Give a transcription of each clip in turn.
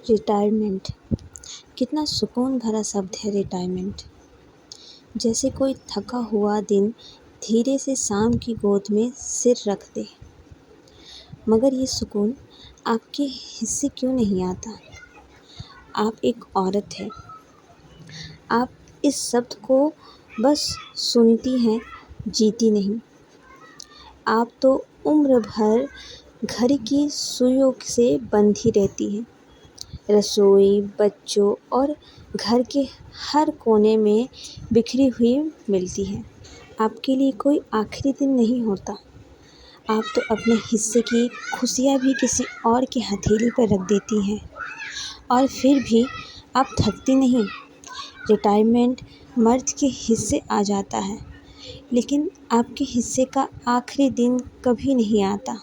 Retirement कितना सुकून भरा शब्द है रिटायरमेंट। जैसे कोई थका हुआ दिन धीरे से शाम की गोद में सिर रख दे। मगर ये सुकून आपके हिस्से क्यों नहीं आता? आप एक औरत हैं। आप इस शब्द को बस सुनती हैं, जीती नहीं। आप तो उम्र भर घर की सुइयों से बंधी रहती हैं। रसोई, बच्चों और घर के हर कोने में बिखरी हुई मिलती है। आपके लिए कोई आखिरी दिन नहीं होता। आप तो अपने हिस्से की खुशियाँ भी किसी और की हथेली पर रख देती हैं और फिर भी आप थकती नहीं। रिटायरमेंट मर्द के हिस्से आ जाता है, लेकिन आपके हिस्से का आखिरी दिन कभी नहीं आता।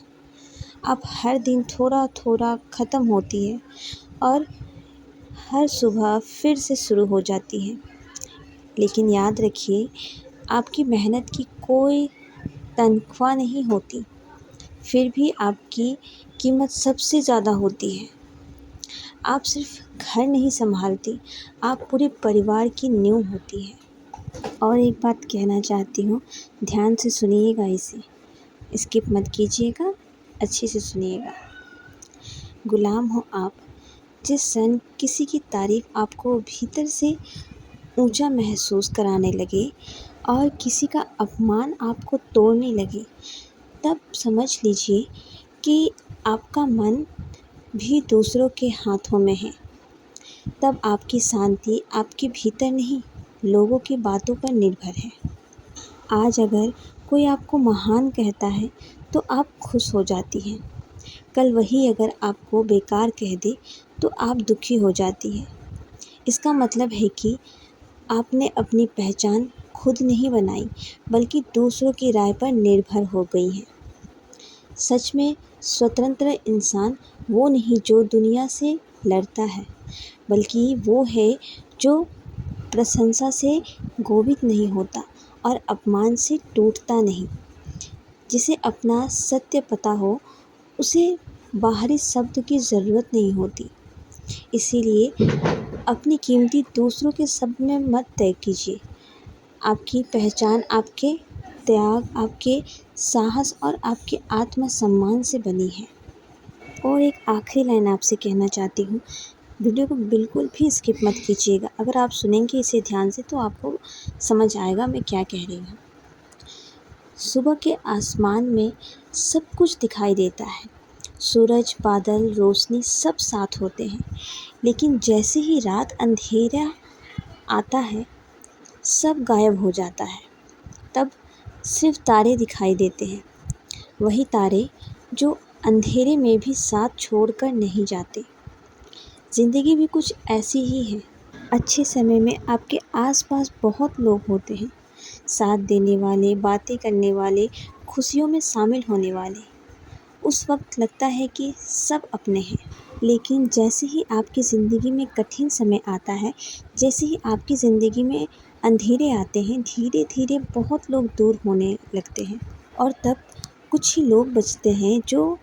आप हर दिन थोड़ा थोड़ा ख़त्म होती है और हर सुबह फिर से शुरू हो जाती है। लेकिन याद रखिए, आपकी मेहनत की कोई तनख्वाह नहीं होती, फिर भी आपकी कीमत सबसे ज़्यादा होती है। आप सिर्फ घर नहीं संभालती, आप पूरे परिवार की नींव होती है। और एक बात कहना चाहती हूँ, ध्यान से सुनिएगा, इसे स्किप मत कीजिएगा, अच्छे से सुनिएगा। गुलाम हो आप, जिस क्षण किसी की तारीफ आपको भीतर से ऊंचा महसूस कराने लगे और किसी का अपमान आपको तोड़ने लगे, तब समझ लीजिए कि आपका मन भी दूसरों के हाथों में है। तब आपकी शांति आपके भीतर नहीं, लोगों की बातों पर निर्भर है। आज अगर कोई आपको महान कहता है तो आप खुश हो जाती हैं। कल वही अगर आपको बेकार कह दे तो आप दुखी हो जाती है। इसका मतलब है कि आपने अपनी पहचान खुद नहीं बनाई, बल्कि दूसरों की राय पर निर्भर हो गई हैं। सच में स्वतंत्र इंसान वो नहीं जो दुनिया से लड़ता है, बल्कि वो है जो प्रशंसा से गोवित नहीं होता और अपमान से टूटता नहीं। जिसे अपना सत्य पता हो, उसे बाहरी शब्द की ज़रूरत नहीं होती। इसीलिए अपनी कीमती दूसरों के शब्द में मत तय कीजिए। आपकी पहचान आपके त्याग, आपके साहस और आपके आत्मसम्मान से बनी है। और एक आखिरी लाइन आपसे कहना चाहती हूँ, वीडियो को बिल्कुल भी स्किप मत कीजिएगा। अगर आप सुनेंगे इसे ध्यान से तो आपको समझ आएगा मैं क्या कह रही हूँ। सुबह के आसमान में सब कुछ दिखाई देता है, सूरज, बादल, रोशनी सब साथ होते हैं। लेकिन जैसे ही रात अंधेरा आता है, सब गायब हो जाता है। तब सिर्फ तारे दिखाई देते हैं, वही तारे जो अंधेरे में भी साथ छोड़कर नहीं जाते। ज़िंदगी भी कुछ ऐसी ही है। अच्छे समय में आपके आसपास बहुत लोग होते हैं, साथ देने वाले, बातें करने वाले, खुशियों में शामिल होने वाले। उस वक्त लगता है कि सब अपने हैं। लेकिन जैसे ही आपकी ज़िंदगी में कठिन समय आता है, जैसे ही आपकी ज़िंदगी में अंधेरे आते हैं, धीरे धीरे बहुत लोग दूर होने लगते हैं और तब कुछ ही लोग बचते हैं जो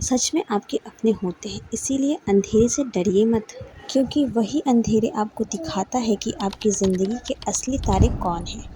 सच में आपके अपने होते हैं। इसीलिए अंधेरे से डरिए मत, क्योंकि वही अंधेरे आपको दिखाता है कि आपकी ज़िंदगी के असली तारे कौन हैं।